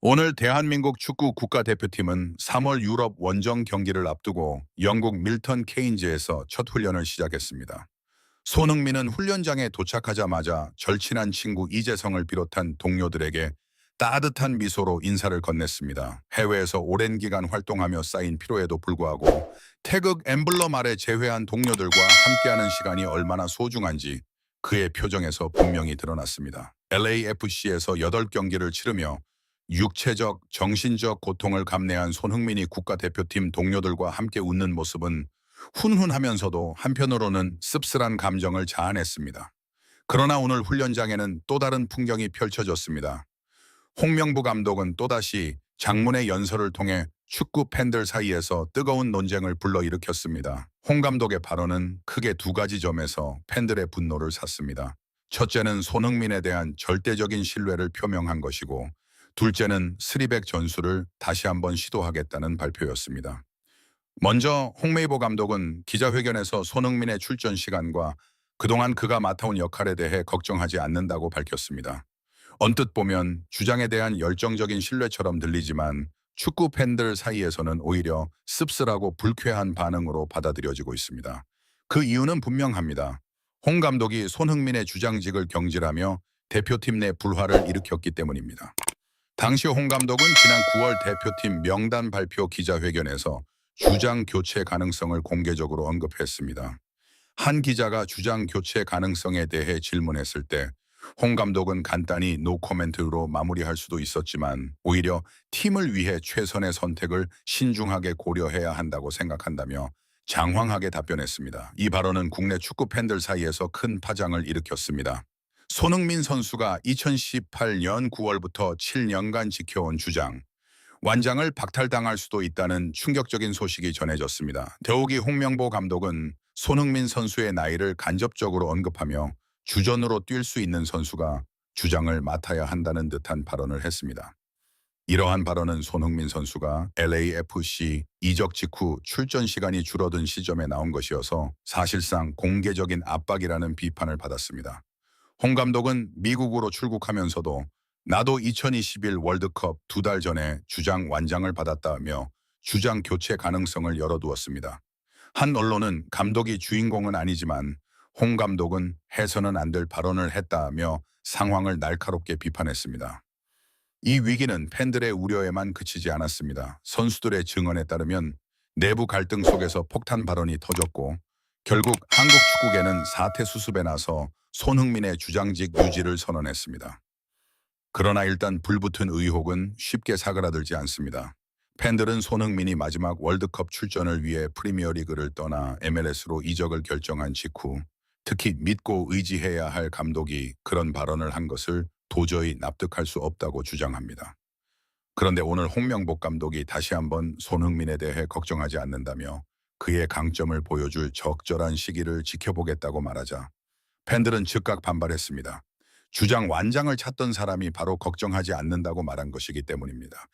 오늘 대한민국 축구 국가대표팀은 3월 유럽 원정 경기를 앞두고 영국 밀턴 케인즈에서 첫 훈련을 시작했습니다. 손흥민은 훈련장에 도착하자마자 절친한 친구 이재성을 비롯한 동료들에게 따뜻한 미소로 인사를 건넸습니다. 해외에서 오랜 기간 활동하며 쌓인 피로에도 불구하고 태극 엠블럼 아래 재회한 동료들과 함께하는 시간이 얼마나 소중한지 그의 표정에서 분명히 드러났습니다. LAFC에서 8경기를 치르며 육체적, 정신적 고통을 감내한 손흥민이 국가대표팀 동료들과 함께 웃는 모습은 훈훈하면서도 한편으로는 씁쓸한 감정을 자아냈습니다. 그러나 오늘 훈련장에는 또 다른 풍경이 펼쳐졌습니다. 홍명보 감독은 또다시 장문의 연설을 통해 축구 팬들 사이에서 뜨거운 논쟁을 불러일으켰습니다. 홍 감독의 발언은 크게 두 가지 점에서 팬들의 분노를 샀습니다. 첫째는 손흥민에 대한 절대적인 신뢰를 표명한 것이고, 둘째는 스리백 전술을 다시 한번 시도하겠다는 발표였습니다. 먼저 홍메이보 감독은 기자회견에서 손흥민의 출전 시간과 그동안 그가 맡아온 역할에 대해 걱정하지 않는다고 밝혔습니다. 언뜻 보면 주장에 대한 열정적인 신뢰처럼 들리지만 축구 팬들 사이에서는 오히려 씁쓸하고 불쾌한 반응으로 받아들여지고 있습니다. 그 이유는 분명합니다. 홍 감독이 손흥민의 주장직을 경질하며 대표팀 내 불화를 일으켰기 때문입니다. 당시 홍 감독은 지난 9월 대표팀 명단 발표 기자회견에서 주장 교체 가능성을 공개적으로 언급했습니다. 한 기자가 주장 교체 가능성에 대해 질문했을 때 홍 감독은 간단히 노 코멘트로 마무리할 수도 있었지만 오히려 팀을 위해 최선의 선택을 신중하게 고려해야 한다고 생각한다며 장황하게 답변했습니다. 이 발언은 국내 축구 팬들 사이에서 큰 파장을 일으켰습니다. 손흥민 선수가 2018년 9월부터 7년간 지켜온 주장, 완장을 박탈당할 수도 있다는 충격적인 소식이 전해졌습니다. 더욱이 홍명보 감독은 손흥민 선수의 나이를 간접적으로 언급하며 주전으로 뛸 수 있는 선수가 주장을 맡아야 한다는 듯한 발언을 했습니다. 이러한 발언은 손흥민 선수가 LAFC 이적 직후 출전 시간이 줄어든 시점에 나온 것이어서 사실상 공개적인 압박이라는 비판을 받았습니다. 홍 감독은 미국으로 출국하면서도 나도 2021 월드컵 2달 전에 주장 완장을 받았다며 주장 교체 가능성을 열어두었습니다. 한 언론은 감독이 주인공은 아니지만 홍 감독은 해서는 안 될 발언을 했다며 상황을 날카롭게 비판했습니다. 이 위기는 팬들의 우려에만 그치지 않았습니다. 선수들의 증언에 따르면 내부 갈등 속에서 폭탄 발언이 터졌고 결국 한국 축구계는 사태 수습에 나서 손흥민의 주장직 유지를 선언했습니다. 그러나 일단 불붙은 의혹은 쉽게 사그라들지 않습니다. 팬들은 손흥민이 마지막 월드컵 출전을 위해 프리미어리그를 떠나 MLS로 이적을 결정한 직후 특히 믿고 의지해야 할 감독이 그런 발언을 한 것을 도저히 납득할 수 없다고 주장합니다. 그런데 오늘 홍명보 감독이 다시 한번 손흥민에 대해 걱정하지 않는다며 그의 강점을 보여줄 적절한 시기를 지켜보겠다고 말하자 팬들은 즉각 반발했습니다. 주장 완장을 찾던 사람이 바로 걱정하지 않는다고 말한 것이기 때문입니다.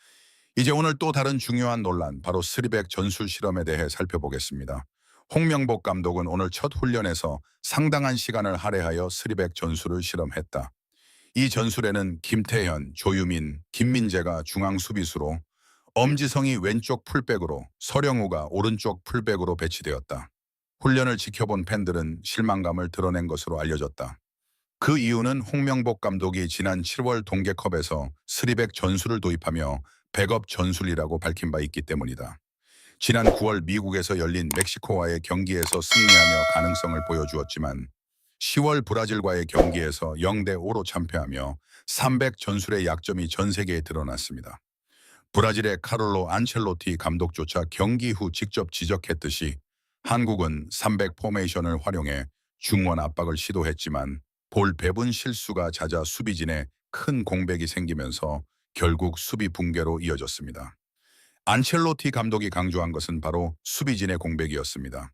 이제 오늘 또 다른 중요한 논란, 바로 스리백 전술 실험에 대해 살펴보겠습니다. 홍명보 감독은 오늘 첫 훈련에서 상당한 시간을 할애하여 스리백 전술을 실험했다. 이 전술에는 김태현, 조유민, 김민재가 중앙 수비수로 엄지성이 왼쪽 풀백으로 서령우가 오른쪽 풀백으로 배치되었다. 훈련을 지켜본 팬들은 실망감을 드러낸 것으로 알려졌다. 그 이유는 홍명보 감독이 지난 7월 동계컵에서 스리백 전술을 도입하며 백업 전술이라고 밝힌 바 있기 때문이다. 지난 9월 미국에서 열린 멕시코와의 경기에서 승리하며 가능성을 보여주었지만 10월 브라질과의 경기에서 0대5로 참패하며 300 전술의 약점이 전 세계에 드러났습니다. 브라질의 카를로 안첼로티 감독조차 경기 후 직접 지적했듯이 한국은 300 포메이션을 활용해 중원 압박을 시도했지만 볼 배분 실수가 잦아 수비진에 큰 공백이 생기면서 결국 수비 붕괴로 이어졌습니다. 안첼로티 감독이 강조한 것은 바로 수비진의 공백이었습니다.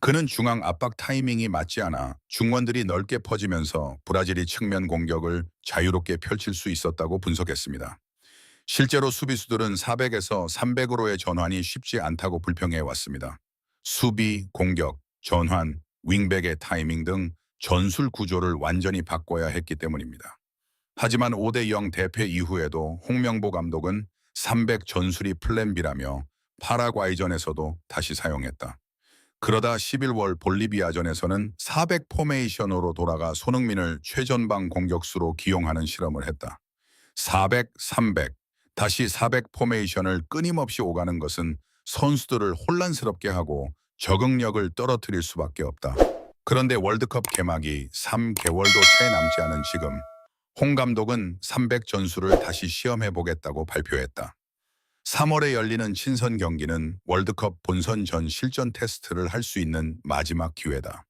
그는 중앙 압박 타이밍이 맞지 않아 중원들이 넓게 퍼지면서 브라질이 측면 공격을 자유롭게 펼칠 수 있었다고 분석했습니다. 실제로 수비수들은 400에서 300으로의 전환이 쉽지 않다고 불평해 왔습니다. 수비, 공격, 전환, 윙백의 타이밍 등 전술 구조를 완전히 바꿔야 했기 때문입니다. 하지만 5대0 대패 이후에도 홍명보 감독은 300 전술이 플랜 B라며 파라과이전에서도 다시 사용했다. 그러다 11월 볼리비아전에서는 400 포메이션으로 돌아가 손흥민을 최전방 공격수로 기용하는 실험을 했다. 400, 300, 다시 400 포메이션을 끊임없이 오가는 것은 선수들을 혼란스럽게 하고 적응력을 떨어뜨릴 수밖에 없다. 그런데 월드컵 개막이 3개월도 채 남지 않은 지금 홍 감독은 300 전술을 다시 시험해 보겠다고 발표했다. 3월에 열리는 친선 경기는 월드컵 본선 전 실전 테스트를 할 수 있는 마지막 기회다.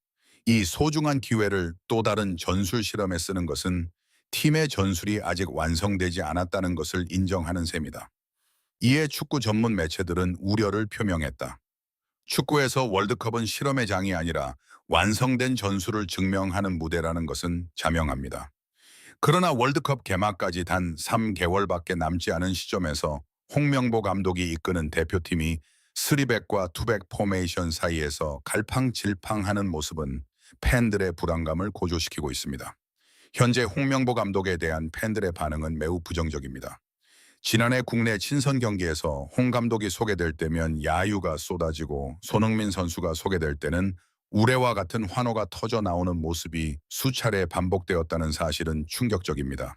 이 소중한 기회를 또 다른 전술 실험에 쓰는 것은 팀의 전술이 아직 완성되지 않았다는 것을 인정하는 셈이다. 이에 축구 전문 매체들은 우려를 표명했다. 축구에서 월드컵은 실험의 장이 아니라 완성된 전술을 증명하는 무대라는 것은 자명합니다. 그러나 월드컵 개막까지 단 3개월밖에 남지 않은 시점에서 홍명보 감독이 이끄는 대표팀이 3백과 2백 포메이션 사이에서 갈팡질팡하는 모습은 팬들의 불안감을 고조시키고 있습니다. 현재 홍명보 감독에 대한 팬들의 반응은 매우 부정적입니다. 지난해 국내 친선 경기에서 홍 감독이 소개될 때면 야유가 쏟아지고 손흥민 선수가 소개될 때는 우레와 같은 환호가 터져 나오는 모습이 수차례 반복되었다는 사실은 충격적입니다.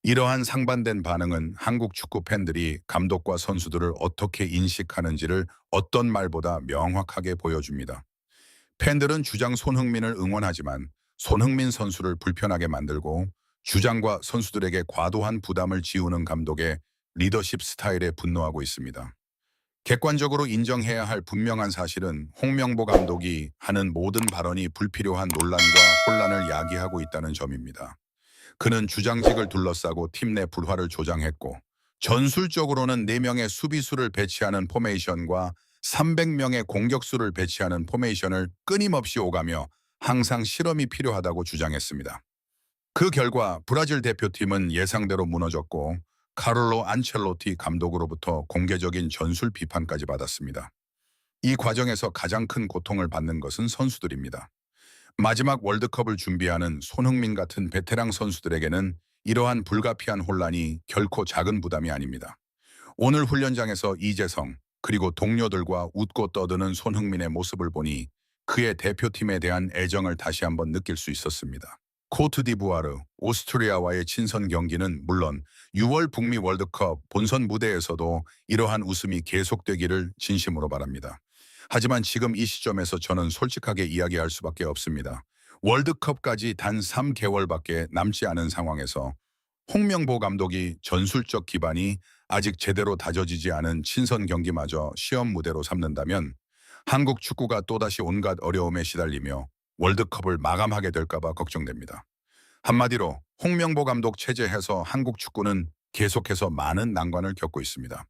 이러한 상반된 반응은 한국 축구 팬들이 감독과 선수들을 어떻게 인식하는지를 어떤 말보다 명확하게 보여줍니다. 팬들은 주장 손흥민을 응원하지만 손흥민 선수를 불편하게 만들고 주장과 선수들에게 과도한 부담을 지우는 감독의 리더십 스타일에 분노하고 있습니다. 객관적으로 인정해야 할 분명한 사실은 홍명보 감독이 하는 모든 발언이 불필요한 논란과 혼란을 야기하고 있다는 점입니다. 그는 주장직을 둘러싸고 팀 내 불화를 조장했고 전술적으로는 4명의 수비수를 배치하는 포메이션과 300명의 공격수를 배치하는 포메이션을 끊임없이 오가며 항상 실험이 필요하다고 주장했습니다. 그 결과 브라질 대표팀은 예상대로 무너졌고 카를로 안첼로티 감독으로부터 공개적인 전술 비판까지 받았습니다. 이 과정에서 가장 큰 고통을 받는 것은 선수들입니다. 마지막 월드컵을 준비하는 손흥민 같은 베테랑 선수들에게는 이러한 불가피한 혼란이 결코 작은 부담이 아닙니다. 오늘 훈련장에서 이재성 그리고 동료들과 웃고 떠드는 손흥민의 모습을 보니 그의 대표팀에 대한 애정을 다시 한번 느낄 수 있었습니다. 코트디부아르, 오스트리아와의 친선 경기는 물론 6월 북미 월드컵 본선 무대에서도 이러한 웃음이 계속되기를 진심으로 바랍니다. 하지만 지금 이 시점에서 저는 솔직하게 이야기할 수밖에 없습니다. 월드컵까지 단 3개월밖에 남지 않은 상황에서 홍명보 감독이 전술적 기반이 아직 제대로 다져지지 않은 친선 경기마저 시험 무대로 삼는다면 한국 축구가 또다시 온갖 어려움에 시달리며 월드컵을 마감하게 될까봐 걱정됩니다. 한마디로 홍명보 감독 체제에서 한국 축구는 계속해서 많은 난관을 겪고 있습니다.